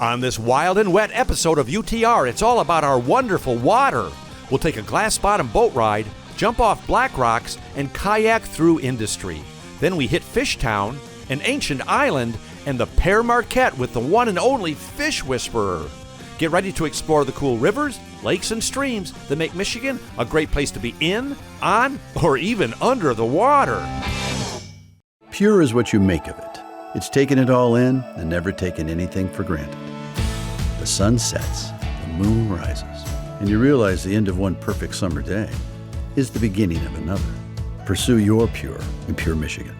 On this wild and wet episode of UTR, it's all about our wonderful water. We'll take a glass-bottom boat ride, jump off black rocks, and kayak through industry. Then we hit Fishtown, an ancient island, and the Pere Marquette with the one and only Fish Whisperer. Get ready to explore the cool rivers, lakes, and streams that make Michigan a great place to be in, on, or even under the water. Pure is what you make of it. It's taken it all in and never taken anything for granted. The sun sets, the moon rises, and you realize the end of one perfect summer day is the beginning of another. Pursue your pure in Pure, Michigan.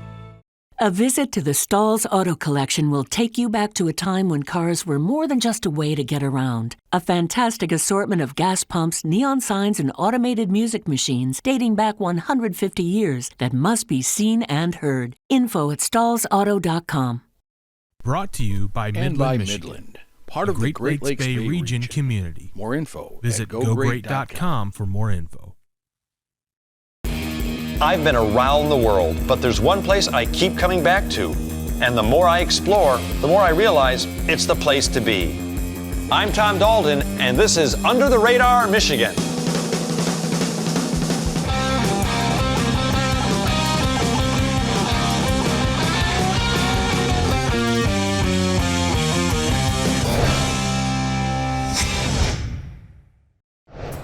A visit to the Stahl's Auto Collection will take you back to a time when cars were more than just a way to get around. A fantastic assortment of gas pumps, neon signs, and automated music machines dating back 150 years that must be seen and heard. Info at stahlsauto.com. Brought to you by Midland, Michigan. Midland, part of the Great Lakes Bay region community. More info Visit gogreat.com for more info. I've been around the world, but there's one place I keep coming back to. And the more I explore, the more I realize it's the place to be. I'm Tom Dalton, and this is Under the Radar, Michigan.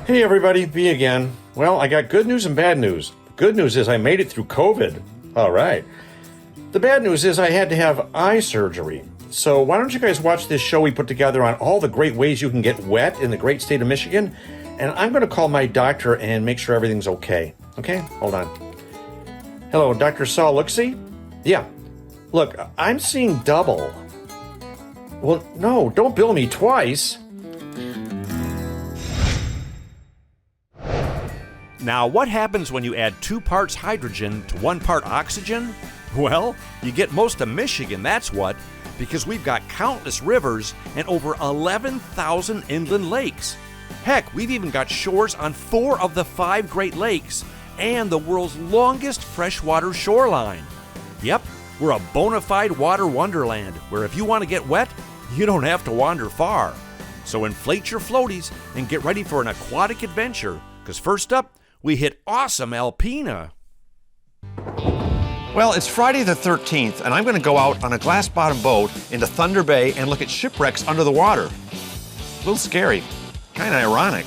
Hey everybody, me again. Well, I got good news and bad news. Good news is I made it through COVID. All right. The bad news is I had to have eye surgery. So why don't you guys watch this show we put together on all the great ways you can get wet in the great state of Michigan? And I'm going to call my doctor and make sure everything's okay. Okay? Hold on. Hello, Dr. Saul Looksey? Yeah. Look, I'm seeing double. Well, no, don't bill me twice. Now, what happens when you add 2 parts hydrogen to 1 part oxygen? Well, you get most of Michigan, that's what, because we've got countless rivers and over 11,000 inland lakes. Heck, we've even got shores on 4 of the 5 Great Lakes and the world's longest freshwater shoreline. Yep, we're a bona fide water wonderland where if you want to get wet, you don't have to wander far. So inflate your floaties and get ready for an aquatic adventure, because first up, we hit awesome Alpena. Well, it's Friday the 13th, and I'm going to go out on a glass-bottom boat into Thunder Bay and look at shipwrecks under the water. A little scary, kind of ironic.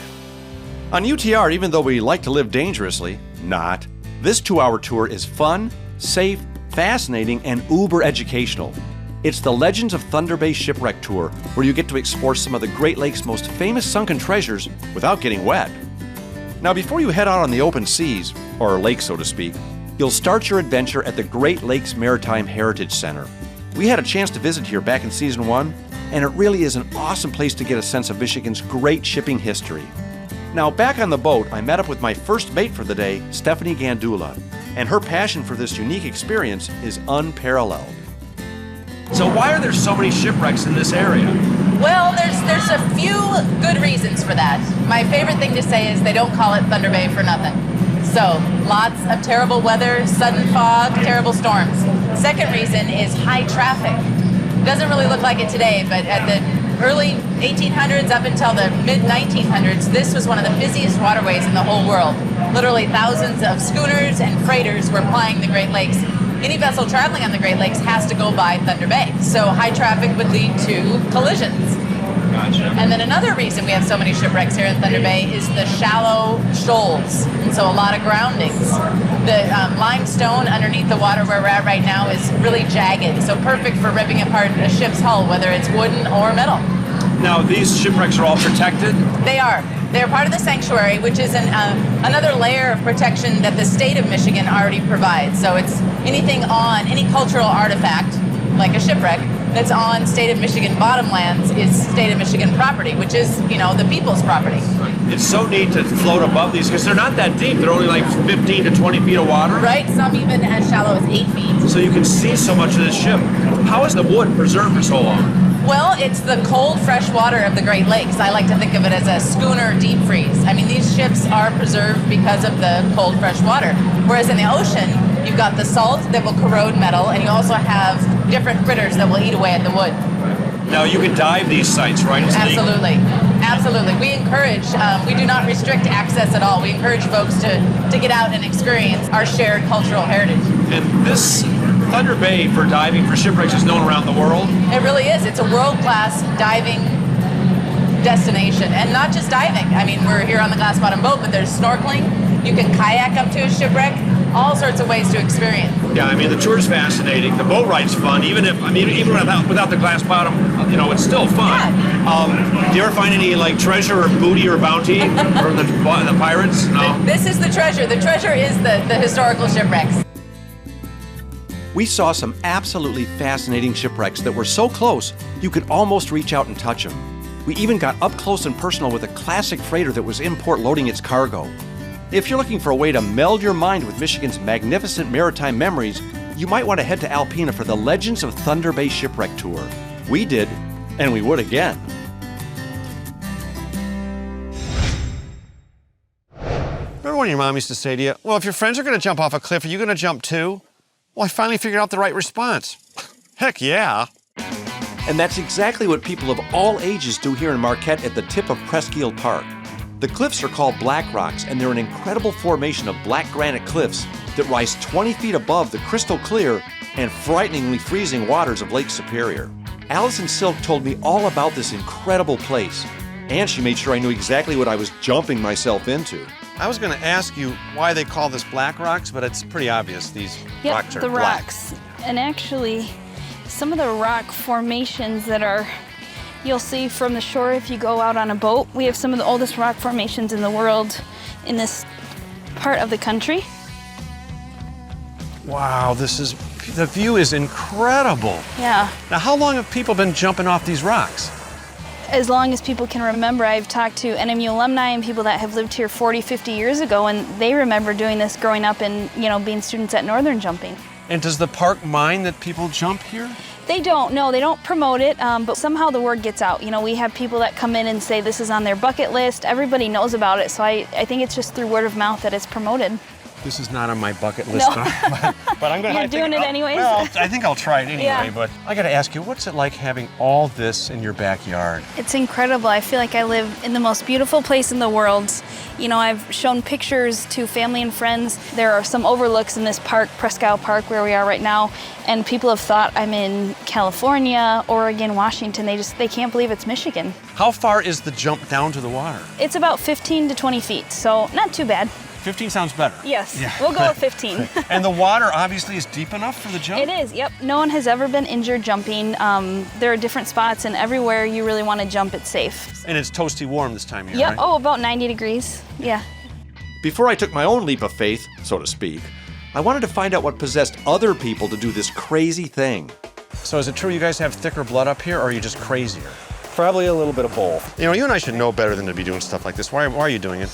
On UTR, even though we like to live dangerously, not, this 2-hour tour is fun, safe, fascinating, and uber educational. It's the Legends of Thunder Bay Shipwreck Tour, where you get to explore some of the Great Lakes' most famous sunken treasures without getting wet. Now, before you head out on the open seas, or lake so to speak, you'll start your adventure at the Great Lakes Maritime Heritage Center. We had a chance to visit here back in Season 1, and it really is an awesome place to get a sense of Michigan's great shipping history. Now, back on the boat, I met up with my first mate for the day, Stephanie Gandula, and her passion for this unique experience is unparalleled. So why are there so many shipwrecks in this area? Well, there's a few good reasons for that. My favorite thing to say is they don't call it Thunder Bay for nothing. So, lots of terrible weather, sudden fog, terrible storms. Second reason is high traffic. It doesn't really look like it today, but at the early 1800s up until the mid-1900s, this was one of the busiest waterways in the whole world. Literally thousands of schooners and freighters were plying the Great Lakes. Any vessel traveling on the Great Lakes has to go by Thunder Bay. So high traffic would lead to collisions. Gotcha. And then another reason we have so many shipwrecks here in Thunder Bay is the shallow shoals. And so a lot of groundings. The limestone underneath the water where we're at right now is really jagged. So perfect for ripping apart a ship's hull, whether it's wooden or metal. Now, these shipwrecks are all protected? They are. They're part of the sanctuary, which is another layer of protection that the state of Michigan already provides. So it's anything on, any cultural artifact, like a shipwreck, that's on state of Michigan bottomlands is state of Michigan property, which is, the people's property. It's so neat to float above these because they're not that deep. They're only like 15 to 20 feet of water. Right, some even as shallow as 8 feet. So you can see so much of this ship. How is the wood preserved for so long? Well, it's the cold, fresh water of the Great Lakes. I like to think of it as a schooner deep freeze. I mean, these ships are preserved because of the cold, fresh water. Whereas in the ocean, you've got the salt that will corrode metal, and you also have different critters that will eat away at the wood. Now, you can dive these sites, right? Absolutely. Absolutely. We encourage, we do not restrict access at all. We encourage folks to get out and experience our shared cultural heritage. And this Thunder Bay for diving for shipwrecks is known around the world. It really is. It's a world-class diving destination. And not just diving. I mean, we're here on the glass bottom boat, but there's snorkeling. You can kayak up to a shipwreck. All sorts of ways to experience. Yeah, I mean, the tour's fascinating. The boat ride's fun. Even without the glass bottom, it's still fun. Yeah. Do you ever find any treasure or booty or bounty from the pirates? No. This is the treasure. The treasure is the historical shipwrecks. We saw some absolutely fascinating shipwrecks that were so close you could almost reach out and touch them. We even got up close and personal with a classic freighter that was in port loading its cargo. If you're looking for a way to meld your mind with Michigan's magnificent maritime memories, you might want to head to Alpena for the Legends of Thunder Bay Shipwreck Tour. We did, and we would again. Remember when your mom used to say to you, well, if your friends are going to jump off a cliff, are you going to jump too? Well, I finally figured out the right response. Heck yeah. And that's exactly what people of all ages do here in Marquette at the tip of Presqu'île Park. The cliffs are called Black Rocks, and they're an incredible formation of black granite cliffs that rise 20 feet above the crystal clear and frighteningly freezing waters of Lake Superior. Allison Silk told me all about this incredible place, and she made sure I knew exactly what I was jumping myself into. I was going to ask you why they call this Black Rocks, but it's pretty obvious. These rocks are the black. rocks. And actually, some of the rock formations that you'll see from the shore if you go out on a boat. We have some of the oldest rock formations in the world in this part of the country. Wow, the view is incredible. Yeah. Now, how long have people been jumping off these rocks? As long as people can remember. I've talked to NMU alumni and people that have lived here 40, 50 years ago, and they remember doing this growing up and, being students at Northern jumping. And does the park mind that people jump here? They don't, no, they don't promote it, but somehow the word gets out. We have people that come in and say this is on their bucket list. Everybody knows about it, so I think it's just through word of mouth that it's promoted. This is not on my bucket list, No. but I'm going to. You're doing it anyways? Well, I think I'll try it anyway, Yeah. But I got to ask you, what's it like having all this in your backyard? It's incredible. I feel like I live in the most beautiful place in the world. I've shown pictures to family and friends. There are some overlooks in this park, Presqu'île Park, where we are right now, and people have thought I'm in California, Oregon, Washington. They can't believe it's Michigan. How far is the jump down to the water? It's about 15 to 20 feet, so not too bad. 15 sounds better. Yes, Yeah. We'll go with 15. And the water obviously is deep enough for the jump? It is, yep. No one has ever been injured jumping. There are different spots, and everywhere you really want to jump, it's safe. And it's toasty warm this time of year, Yep, right? oh, about 90 degrees, yeah. Before I took my own leap of faith, so to speak, I wanted to find out what possessed other people to do this crazy thing. So is it true you guys have thicker blood up here, or are you just crazier? Probably a little bit of both. You and I should know better than to be doing stuff like this. Why are you doing it?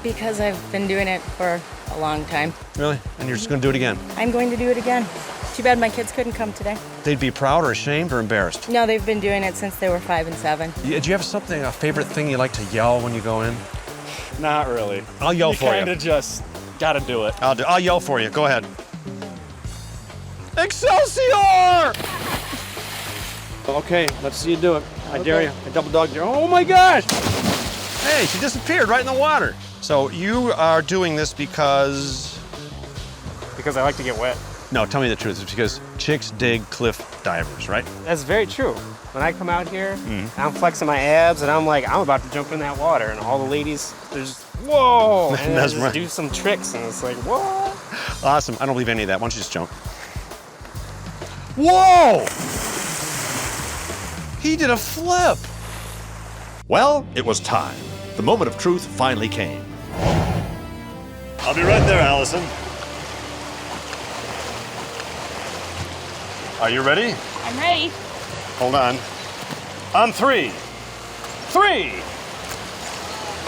Because I've been doing it for a long time. Really? And you're just going to do it again? I'm going to do it again. Too bad my kids couldn't come today. They'd be proud or ashamed or embarrassed? No, they've been doing it since they were 5 and 7. Do you have a favorite thing you like to yell when you go in? Not really. I'll yell for you. You kind of just got to do it. I'll yell for you. Go ahead. Excelsior! Okay, let's see you do it. I dare you. I double dog dare. Oh my gosh! Hey, she disappeared right in the water. So you are doing this because... Because I like to get wet. No, tell me the truth. It's because chicks dig cliff divers, right? That's very true. When I come out here, I'm flexing my abs and I'm like, I'm about to jump in that water. And all the ladies, they're just, whoa! And I just do some tricks and it's like, what? Awesome. I don't believe any of that. Why don't you just jump? Whoa! He did a flip. Well, it was time. The moment of truth finally came. I'll be right there, Allison. Are you ready? I'm ready. Hold on. On 3. 3!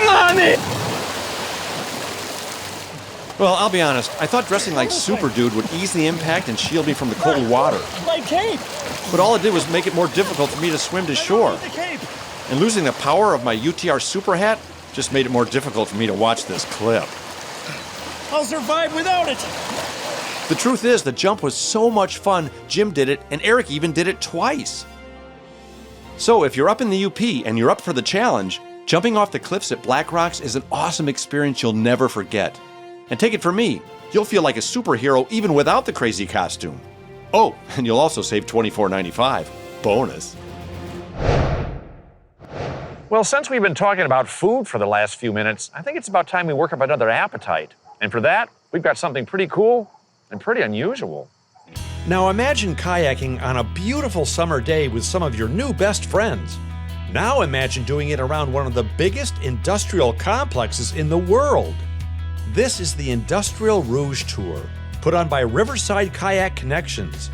Nani! Well, I'll be honest. I thought dressing like Super Dude would ease the impact and shield me from the cold water. My cape! But all it did was make it more difficult for me to swim to shore. The cape! And losing the power of my UTR Super Hat just made it more difficult for me to watch this clip. I'll survive without it! The truth is, the jump was so much fun, Jim did it, and Eric even did it twice. So if you're up in the UP and you're up for the challenge, jumping off the cliffs at Black Rocks is an awesome experience you'll never forget. And take it from me, you'll feel like a superhero even without the crazy costume. Oh, and you'll also save $24.95. Bonus. Well, since we've been talking about food for the last few minutes, I think it's about time we work up another appetite. And for that, we've got something pretty cool and pretty unusual. Now imagine kayaking on a beautiful summer day with some of your new best friends. Now imagine doing it around one of the biggest industrial complexes in the world. This is the Industrial Rouge Tour, put on by Riverside Kayak Connections.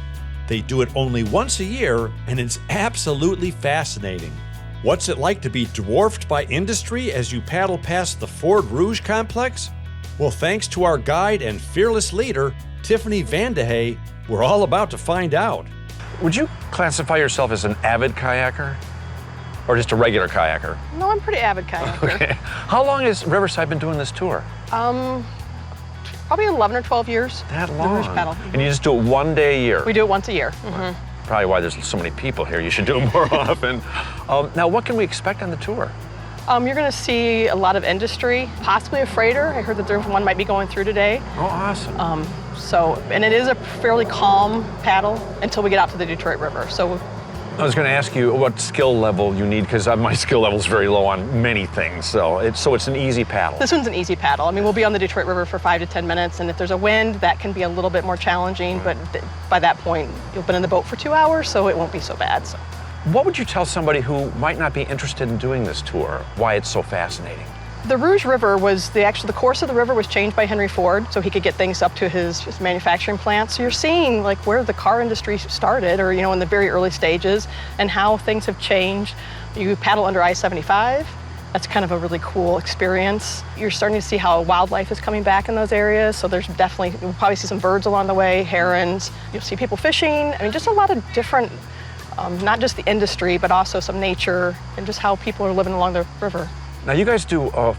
They do it only once a year, and it's absolutely fascinating. What's it like to be dwarfed by industry as you paddle past the Ford Rouge complex? Well, thanks to our guide and fearless leader, Tiffany Vandehey, we're all about to find out. Would you classify yourself as an avid kayaker? Or just a regular kayaker? No, I'm a pretty avid kayaker. Okay. How long has Riverside been doing this tour? Probably 11 or 12 years. That The long? Rouge paddle. And you just do it one day a year? We do it once a year. Probably why there's so many people here. You should do it more often. Now, what can we expect on the tour? You're going to see a lot of industry, possibly a freighter. I heard that there's one might be going through today. Oh, awesome. And it is a fairly calm paddle until we get out to the Detroit River. So I was going to ask you what skill level you need, because my skill level is very low on many things. So it's an easy paddle. this one's an easy paddle. I mean, we'll be on the Detroit River for 5 to 10 minutes, and if there's a wind, that can be a little bit more challenging, but by that point, you've been in the boat for 2 hours, so it won't be so bad. So. What would you tell somebody who might not be interested in doing this tour, why it's so fascinating? The Rouge River was the course of the river was changed by Henry Ford so he could get things up to his manufacturing plant. So you're seeing like where the car industry started, or in the very early stages, and how things have changed. You paddle under I-75. That's kind of a really cool experience. You're starting to see how wildlife is coming back in those areas. So there's definitely, you'll probably see some birds along the way, herons. You'll see people fishing. I mean, just a lot of different, not just the industry, but also some nature and just how people are living along the river. Now, you guys do a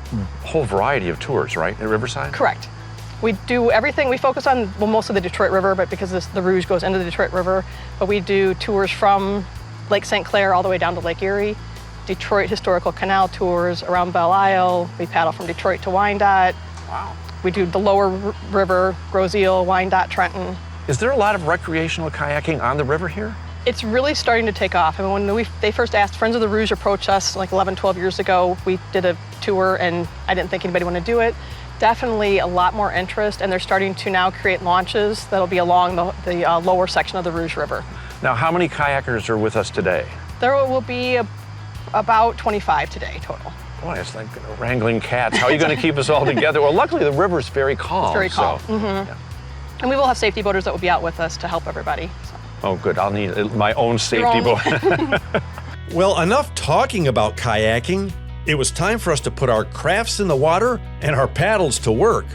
whole variety of tours, right, at Riverside? Correct. We do everything. We focus on, most of the Detroit River, but because the Rouge goes into the Detroit River, but we do tours from Lake St. Clair all the way down to Lake Erie, Detroit Historical Canal tours around Belle Isle. We paddle from Detroit to Wyandotte. Wow. We do the lower river, Groseal, Wyandotte, Trenton. Is there a lot of recreational kayaking on the river here? It's really starting to take off. I mean, when they first asked, Friends of the Rouge approached us like 11, 12 years ago. We did a tour, and I didn't think anybody would want to do it. Definitely a lot more interest, and they're starting to now create launches that'll be along the lower section of the Rouge River. Now, how many kayakers are with us today? There will be about 25 today total. Boy, it's like wrangling cats. How are you going to keep us all together? Well, luckily the river's very calm. It's very calm. So, yeah. And we will have safety boaters that will be out with us to help everybody. So. Oh, good. I'll need my own safety boat. Well, enough talking about kayaking. It was time for us to put our crafts in the water and our paddles to work.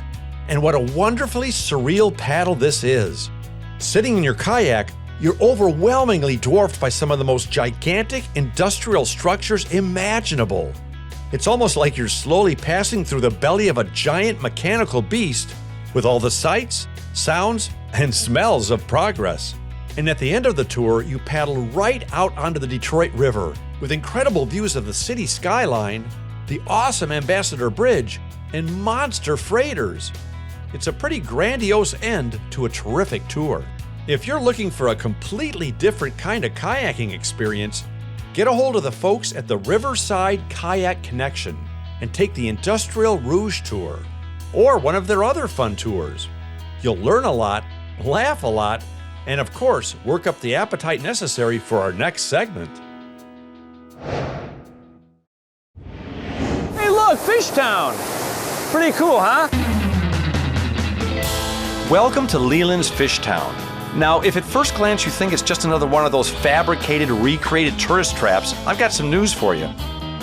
And what a wonderfully surreal paddle this is. Sitting in your kayak, you're overwhelmingly dwarfed by some of the most gigantic industrial structures imaginable. It's almost like you're slowly passing through the belly of a giant mechanical beast with all the sights, sounds, and smells of progress. And at the end of the tour, you paddle right out onto the Detroit River with incredible views of the city skyline, the awesome Ambassador Bridge, and monster freighters. It's a pretty grandiose end to a terrific tour. If you're looking for a completely different kind of kayaking experience, get a hold of the folks at the Riverside Kayak Connection and take the Industrial Rouge Tour or one of their other fun tours. You'll learn a lot, laugh a lot, and of course, work up the appetite necessary for our next segment. Hey look, Fishtown! Pretty cool, huh? Welcome to Leland's Fishtown. Now, if at first glance you think it's just another one of those fabricated, recreated tourist traps, I've got some news for you.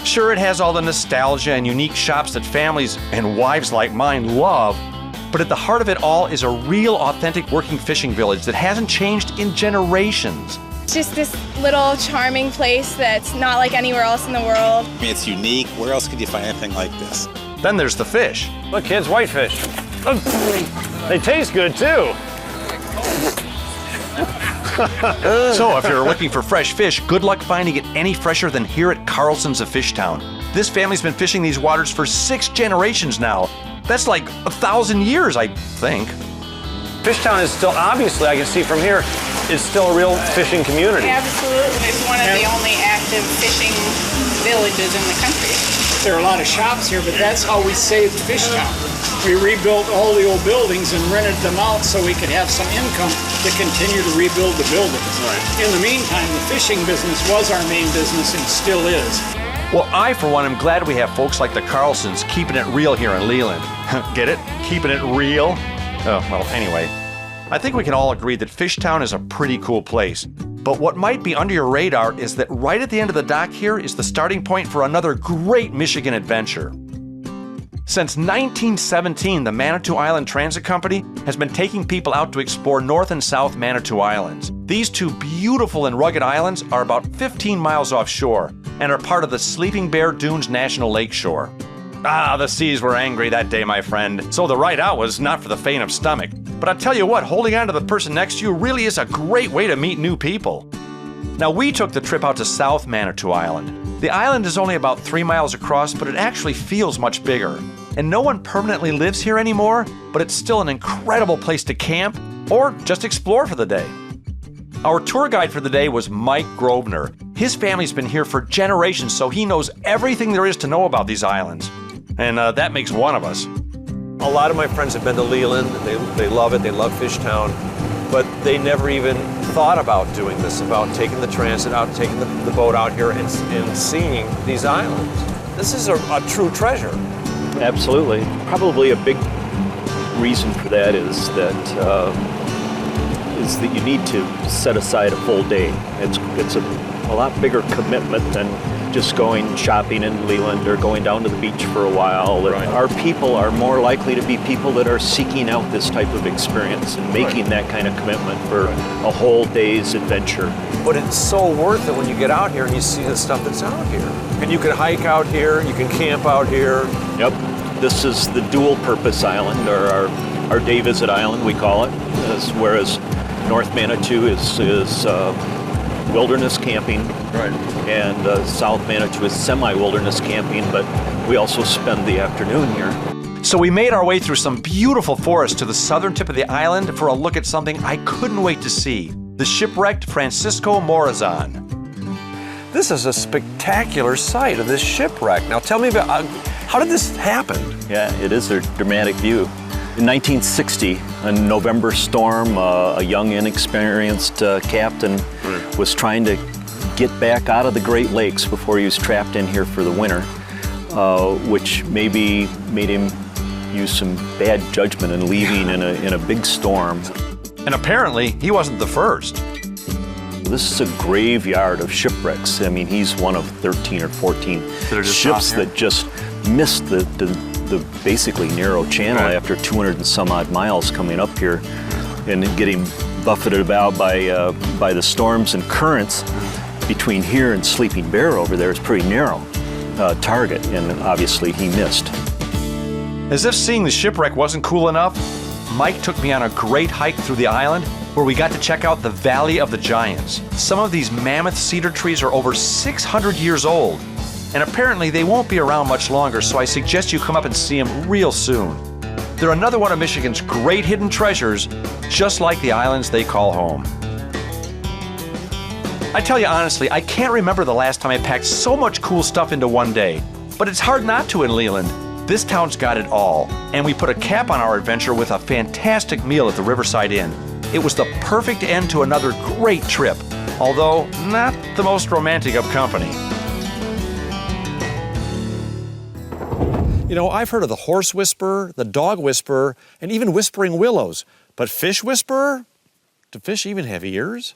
Sure, it has all the nostalgia and unique shops that families and wives like mine love, but at the heart of it all is a real, authentic working fishing village that hasn't changed in generations. It's just this little charming place that's not like anywhere else in the world. I mean, it's unique. Where else could you find anything like this? Then there's the fish. Look, kids, whitefish. They taste good, too. So if you're looking for fresh fish, good luck finding it any fresher than here at Carlson's of Fishtown. This family's been fishing these waters for 6 generations now. That's like 1,000 years, I think. Fishtown is still, obviously, I can see from here, is still a real fishing community. Absolutely. It's one of the only active fishing villages in the country. There are a lot of shops here, but that's how we saved Fishtown. We rebuilt all the old buildings and rented them out so we could have some income to continue to rebuild the buildings. Right. In the meantime, the fishing business was our main business and still is. Well, I, for one, am glad we have folks like the Carlsons keeping it real here in Leland. Get it? Keeping it real? Oh, well, anyway. I think we can all agree that Fishtown is a pretty cool place. But what might be under your radar is that right at the end of the dock here is the starting point for another great Michigan adventure. Since 1917, the Manitou Island Transit Company has been taking people out to explore North and South Manitou Islands. These 2 beautiful and rugged islands are about 15 miles offshore and are part of the Sleeping Bear Dunes National Lake Shore. Ah, the seas were angry that day, my friend, so the ride out was not for the faint of stomach. But I tell you what, holding on to the person next to you really is a great way to meet new people. Now, we took the trip out to South Manitou Island. The island is only about 3 miles across, but it actually feels much bigger. And no one permanently lives here anymore, but it's still an incredible place to camp or just explore for the day. Our tour guide for the day was Mike Grosvenor. His family's been here for generations, so he knows everything there is to know about these islands. And that makes one of us. A lot of my friends have been to Leland. They love it. They love Fishtown. But they never even thought about doing this, about taking the transit out, taking the boat out here and seeing these islands. This is a true treasure. Absolutely. Probably a big reason for that is that you need to set aside a full day. It's a lot bigger commitment than just going shopping in Leland or going down to the beach for a while. Right. Our people are more likely to be people that are seeking out this type of experience and making that kind of commitment for a whole day's adventure. But it's so worth it when you get out here and you see the stuff that's out here. And you can hike out here, you can camp out here. Yep. This is the dual purpose island, or our day visit island, we call it, whereas North Manitou is wilderness camping, right, and South Manitou is semi-wilderness camping, but we also spend the afternoon here. So we made our way through some beautiful forests to the southern tip of the island for a look at something I couldn't wait to see, the shipwrecked Francisco Morazan. This is a spectacular sight of this shipwreck. Now tell me about, how did this happen? Yeah, it is a dramatic view. In 1960, a November storm, a young, inexperienced captain was trying to get back out of the Great Lakes before he was trapped in here for the winter, which maybe made him use some bad judgment in leaving in a big storm. And apparently, he wasn't the first. This is a graveyard of shipwrecks. I mean, he's one of 13 or 14 ships that just missed the basically narrow channel after 200 and some odd miles coming up here and getting buffeted about by the storms and currents between here and Sleeping Bear over there is pretty narrow target, and obviously he missed. As if seeing the shipwreck wasn't cool enough, Mike took me on a great hike through the island where we got to check out the Valley of the Giants. Some of these mammoth cedar trees are over 600 years old. And apparently they won't be around much longer, so I suggest you come up and see them real soon. They're another one of Michigan's great hidden treasures, just like the islands they call home. I tell you honestly, I can't remember the last time I packed so much cool stuff into one day. But it's hard not to in Leland. This town's got it all. And we put a cap on our adventure with a fantastic meal at the Riverside Inn. It was the perfect end to another great trip, although not the most romantic of company. You know, I've heard of the horse whisperer, the dog whisperer, and even whispering willows. But fish whisperer? Do fish even have ears?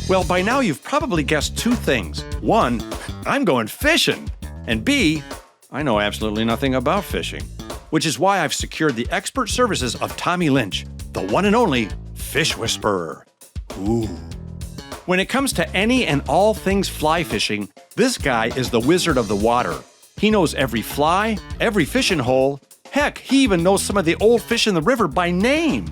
Well, by now you've probably guessed 2 things. 1, I'm going fishing. And B, I know absolutely nothing about fishing. Which is why I've secured the expert services of Tommy Lynch, the one and only fish whisperer. Ooh. When it comes to any and all things fly fishing, this guy is the wizard of the water. He knows every fly, every fishing hole. Heck, he even knows some of the old fish in the river by name.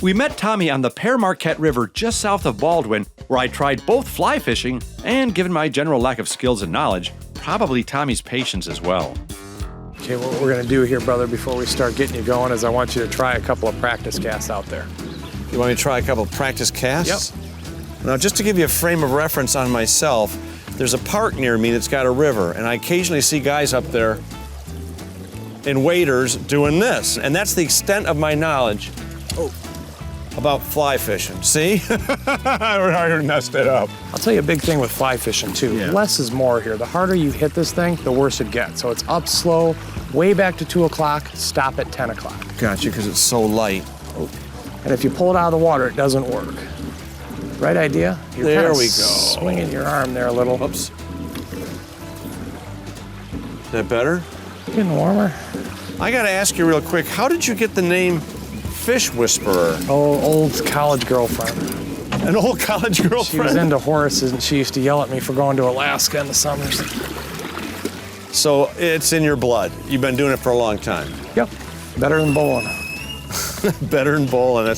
We met Tommy on the Pere Marquette River just south of Baldwin, where I tried both fly fishing and, given my general lack of skills and knowledge, probably Tommy's patience as well. Okay, what we're going to do here, brother, before we start getting you going is I want you to try a couple of practice casts out there. You want me to try a couple of practice casts? Yep. Now, just to give you a frame of reference on myself, there's a park near me that's got a river, and I occasionally see guys up there in waders doing this, and that's the extent of my knowledge about fly fishing. See? I already messed it up. I'll tell you a big thing with fly fishing, too. Yeah. Less is more here. The harder you hit this thing, the worse it gets. So it's up slow, way back to 2 o'clock, stop at 10 o'clock. Gotcha, because it's so light. And if you pull it out of the water, it doesn't work. Right idea? You're there kinda we go. Swinging your arm there a little. Oops. Is that better? Getting warmer. I got to ask you real quick, how did you get the name Fish Whisperer? Oh, old college girlfriend. An old college girlfriend? She was into horses, and she used to yell at me for going to Alaska in the summers. So it's in your blood. You've been doing it for a long time. Yep. Better than bowling. Better than bowling.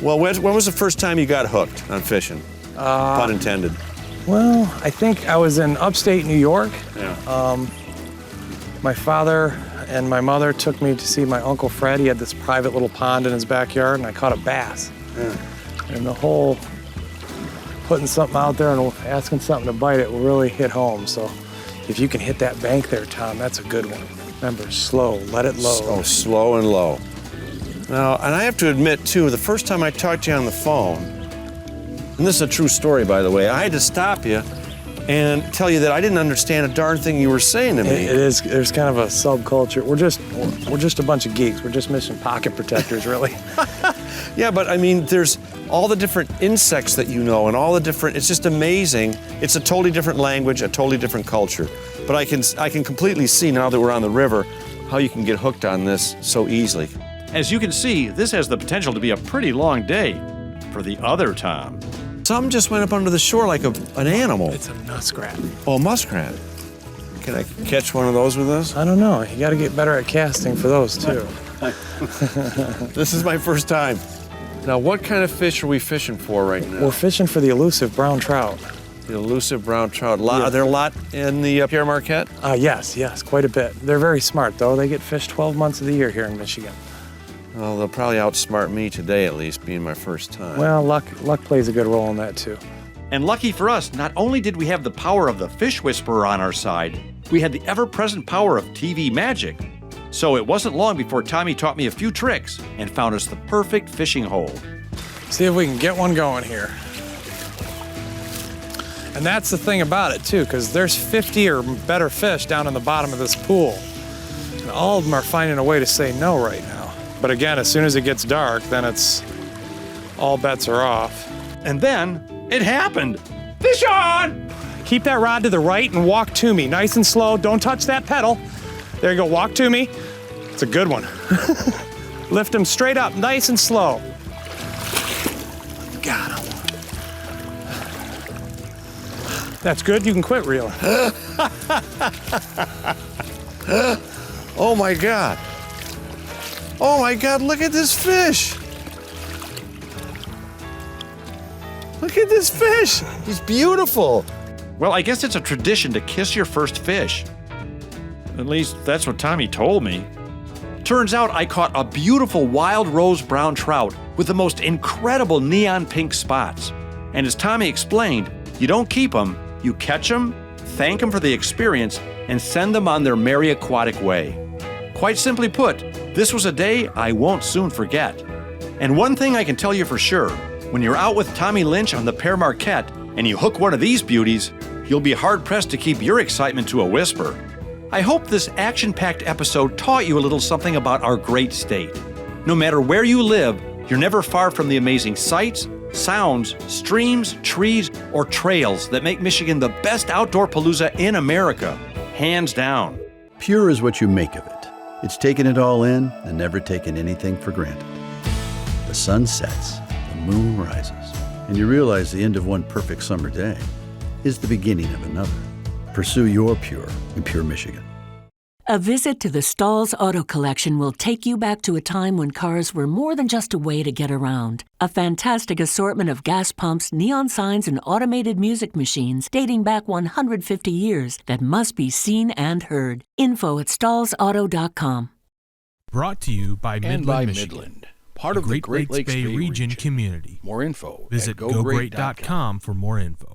Well, when was the first time you got hooked on fishing? Pun intended. Well, I think I was in upstate New York. Yeah. My father and my mother took me to see my Uncle Fred. He had this private little pond in his backyard, and I caught a bass. Yeah. And the whole putting something out there and asking something to bite it really hit home. So if you can hit that bank there, Tom, that's a good one. Remember, slow, let it load. Oh, slow and low. Now, and I have to admit, too, the first time I talked to you on the phone, and this is a true story, by the way, I had to stop you and tell you that I didn't understand a darn thing you were saying to me. It is. There's kind of a subculture. We're just a bunch of geeks. We're just missing pocket protectors, really. Yeah, but I mean, there's all the different insects that you know, and all the different. It's just amazing. It's a totally different language, a totally different culture. But I can completely see now that we're on the river how you can get hooked on this so easily. As you can see, this has the potential to be a pretty long day for the other Tom. Some just went up under the shore like an animal. It's a muskrat. Oh, a muskrat. Can I catch one of those with this? I don't know. You got to get better at casting for those, too. This is my first time. Now, what kind of fish are we fishing for right now? We're fishing for the elusive brown trout. The elusive brown trout. Yeah. Are there a lot in the Pere Marquette? Yes, quite a bit. They're very smart, though. They get fished 12 months of the year here in Michigan. Well, they'll probably outsmart me today, at least, being my first time. Well, luck plays a good role in that, too. And lucky for us, not only did we have the power of the Fish Whisperer on our side, we had the ever-present power of TV magic. So it wasn't long before Tommy taught me a few tricks and found us the perfect fishing hole. See if we can get one going here. And that's the thing about it, too, because there's 50 or better fish down in the bottom of this pool. And all of them are finding a way to say no right now. But again, as soon as it gets dark, then it's all bets are off. And then it happened. Fish on! Keep that rod to the right and walk to me, nice and slow. Don't touch that pedal. There you go, walk to me. It's a good one. Lift him straight up, nice and slow. Got him. That's good, you can quit reeling. Oh my God. Oh my God, look at this fish. Look at this fish. He's beautiful. Well, I guess it's a tradition to kiss your first fish. At least that's what Tommy told me. Turns out I caught a beautiful wild rose brown trout with the most incredible neon pink spots. And as Tommy explained, you don't keep them, you catch them, thank them for the experience, and send them on their merry aquatic way. Quite simply put, this was a day I won't soon forget. And one thing I can tell you for sure, when you're out with Tommy Lynch on the Pere Marquette and you hook one of these beauties, you'll be hard-pressed to keep your excitement to a whisper. I hope this action-packed episode taught you a little something about our great state. No matter where you live, you're never far from the amazing sights, sounds, streams, trees, or trails that make Michigan the best outdoor palooza in America, hands down. Pure is what you make of it. It's taken it all in and never taken anything for granted. The sun sets, the moon rises, and you realize the end of one perfect summer day is the beginning of another. Pursue your pure in Pure, Michigan. A visit to the Stalls Auto Collection will take you back to a time when cars were more than just a way to get around. A fantastic assortment of gas pumps, neon signs, and automated music machines dating back 150 years that must be seen and heard. Info at stallsauto.com. Brought to you by Midland, Michigan. Midland, part of the Great Lakes Bay region community. More info Visit at gogreat.com for more info.